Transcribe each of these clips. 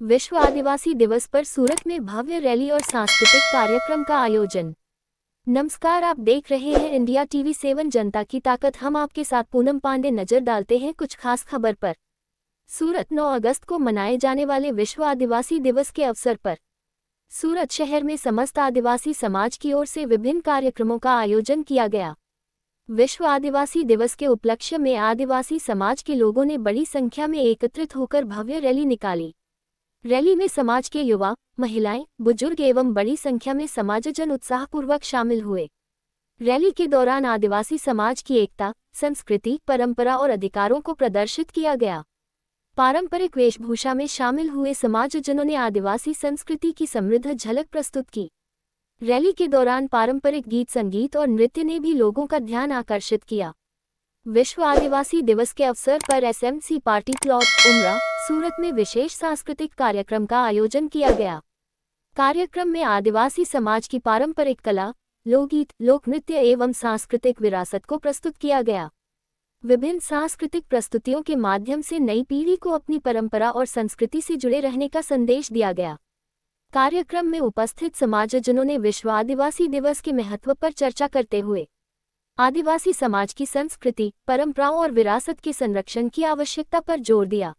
विश्व आदिवासी दिवस पर सूरत में भव्य रैली और सांस्कृतिक कार्यक्रम का आयोजन। नमस्कार, आप देख रहे हैं इंडिया टीवी 7 जनता की ताकत। हम आपके साथ पूनम पांडे नजर डालते हैं कुछ खास खबर पर। सूरत 9 अगस्त को मनाए जाने वाले विश्व आदिवासी दिवस के अवसर पर सूरत शहर में समस्त आदिवासी समाज की ओर से विभिन्न कार्यक्रमों का आयोजन किया गया। विश्व आदिवासी दिवस के उपलक्ष्य में आदिवासी समाज के लोगों ने बड़ी संख्या में एकत्रित होकर भव्य रैली निकाली। रैली में समाज के युवा, महिलाएं, बुजुर्ग एवं बड़ी संख्या में समाजजन उत्साहपूर्वक शामिल हुए। रैली के दौरान आदिवासी समाज की एकता, संस्कृति, परंपरा और अधिकारों को प्रदर्शित किया गया। पारंपरिक वेशभूषा में शामिल हुए समाजजनों ने आदिवासी संस्कृति की समृद्ध झलक प्रस्तुत की। रैली के दौरान पारंपरिक गीत, संगीत और नृत्य ने भी लोगों का ध्यान आकर्षित किया। विश्व आदिवासी दिवस के अवसर पर एसएमसी पार्टी प्लॉट उमरा, सूरत में विशेष सांस्कृतिक कार्यक्रम का आयोजन किया गया। कार्यक्रम में आदिवासी समाज की पारंपरिक कला, लोकगीत, लोक नृत्य एवं सांस्कृतिक विरासत को प्रस्तुत किया गया। विभिन्न सांस्कृतिक प्रस्तुतियों के माध्यम से नई पीढ़ी को अपनी परंपरा और संस्कृति से जुड़े रहने का संदेश दिया गया। कार्यक्रम में उपस्थित समाजजनों ने विश्व आदिवासी दिवस के महत्व पर चर्चा करते हुए आदिवासी समाज की संस्कृति, परंपराओं और विरासत के संरक्षण की आवश्यकता पर जोर दिया।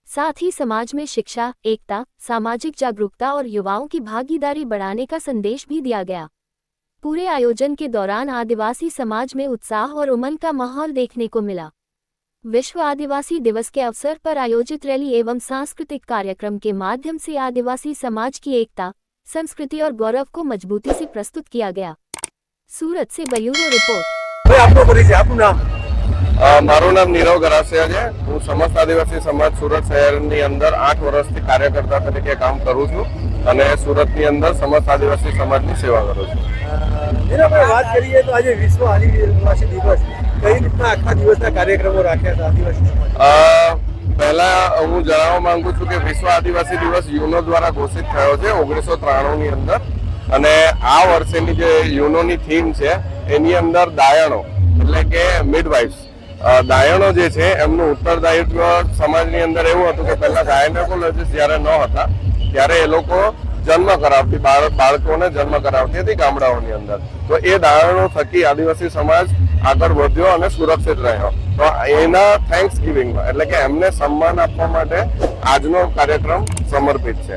साथ ही समाज में शिक्षा, एकता, सामाजिक जागरूकता और युवाओं की भागीदारी बढ़ाने का संदेश भी दिया गया। पूरे आयोजन के दौरान आदिवासी समाज में उत्साह और उमंग का माहौल देखने को मिला। विश्व आदिवासी दिवस के अवसर पर आयोजित रैली एवं सांस्कृतिक कार्यक्रम के माध्यम से आदिवासी समाज की एकता, संस्कृति और गौरव को मजबूती से प्रस्तुत किया गया। सूरत से ब्यूरो रिपोर्ट। आपको परिचय, आपનું નામ? મારું નામ નીરવ ગરાસિયા છે। હું સમસ્ત આદિવાસી સમાજ સુરત શહેરની અંદર 8 વર્ષથી કાર્યકર્તા તરીકે કામ કરું છું અને સુરતની અંદર સમસ્ત આદિવાસી સમાજની સેવા કરું છું। આપણે વાત કરીએ તો આજે વિશ્વ આદિવાસી દિવસ કઈ રીતના આખા દિવસના કાર્યક્રમો રાખ્યા હતા આદિવાસી સમાજ? પહેલા હું જણાવવા માંગુ છું કે વિશ્વ આદિવાસી દિવસ યુનો દ્વારા ઘોષિત થયો છે 1993 ની અંદર અને આ વર્ષેની જે યુનોની થીમ છે એની અંદર દાયણો એટલે કે મિડવાઇફ્સ, દાયણો જે છે એમનું ઉત્તરદાયિત્વ સમાજની અંદર એવું હતું કે પહેલા ગાયનેકોલોજીસ્ટ જ્યારે ન હતા ત્યારે એ લોકો જન્મ કરાવતી, બાળકોને જન્મ કરાવતી હતી ગામડાઓની અંદર। તો એ દાયણો થકી આદિવાસી સમાજ આગળ વધ્યો અને સુરક્ષિત રહ્યો। તો એના થેન્ક્સ ગિવિંગમાં એટલે કે એમને સન્માન આપવા માટે આજનો કાર્યક્રમ સમર્પિત છે।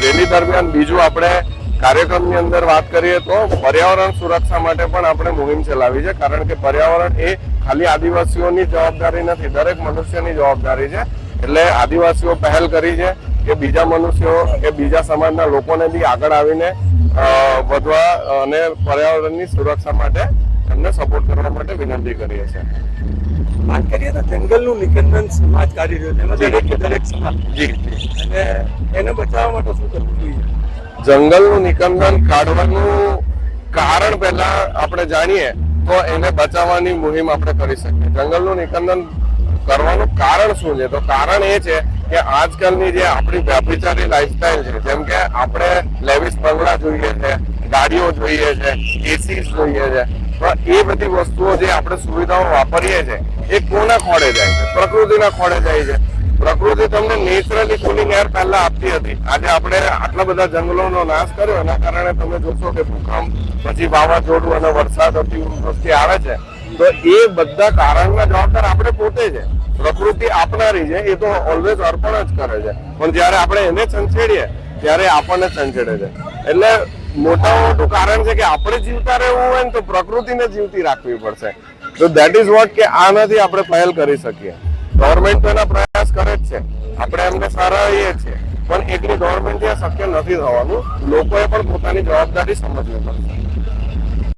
રેલી દરમિયાન બીજું આપણે કાર્યક્રમની અંદર વાત કરીએ તો પર્યાવરણ સુરક્ષા માટે પણ આપણે મુહિમ ચલાવી છે, કારણ કે પર્યાવરણ એ ખાલી આદિવાસીઓની જવાબદારી નથી, દરેક મનુષ્યની જવાબદારી છે। એટલે આદિવાસીઓ પહેલ કરી છે કે બીજા મનુષ્યો કે બીજા સમાજના લોકોને બી આગળ આવીને વધવા અને પર્યાવરણની સુરક્ષા માટે એમને સપોર્ટ કરવા માટે વિનંતી કરીએ છીએ। વાત કરીએ તો જંગલનું નિકંદન સમાજ કરી રહ્યો છે, એમાં દરેક સમાજ જી અને એને બચાવવા માટે શું કરવું જોઈએ? જંગલનું નિકંદન કાઢવાનું કારણ પહેલા આપણે જાણીએ તો એને બચાવવાની મુહિમ આપણે કરી શકીએ। જંગલનું નિકંદન કરવાનું કારણ શું છે? તો કારણ એ છે કે આજકાલની જે આપણી વ્યાપિચારી લાઈફસ્ટાઈલ છે, જેમ કે આપણે લેવિસ બંગલા જોઈએ છે, ગાડીઓ જોઈએ છે, એસીસ જોઈએ છે, તો એ બધી વસ્તુઓ જે આપણે સુવિધાઓ વાપરીએ છીએ એ કોના ખોળે જાય છે? પ્રકૃતિના ખોળે જાય છે। પ્રકૃતિ તમને નેચરલી કુલિંગ એર પહેલા આપતી હતી। આજે આપણે આટલા બધા જંગલોનો નાશ કર્યો એના કારણે તમે જોશો કે ભૂકંપ, પછી વાવાઝોડું અને વરસાદ અતિવૃષ્ટિ આવે છે। તો એ બધા કારણના જવાબદાર આપણે પોતે છે। પ્રકૃતિ આપનારી છે, એ તો ઓલવેઝ અર્પણ જ કરે છે, પણ જ્યારે આપણે એને છંછેડીએ ત્યારે આપણને છંછેડે છે। એટલે મોટામાં મોટું કારણ છે કે આપણે જીવતા રહેવું હોય ને તો પ્રકૃતિને જીવતી રાખવી પડશે। તો દેટ ઇઝ વોટ કે આનાથી આપણે પહેલ કરી શકીએ। ગવર્મેન્ટ તો એના પ્રયાસ કરે જ છે, આપણે એમને સરાહીએ છીએ, પણ એકલી ગવર્મેન્ટથી આ શક્ય નથી થવાનું। લોકોએ પણ પોતાની જવાબદારી સમજવી પડશે।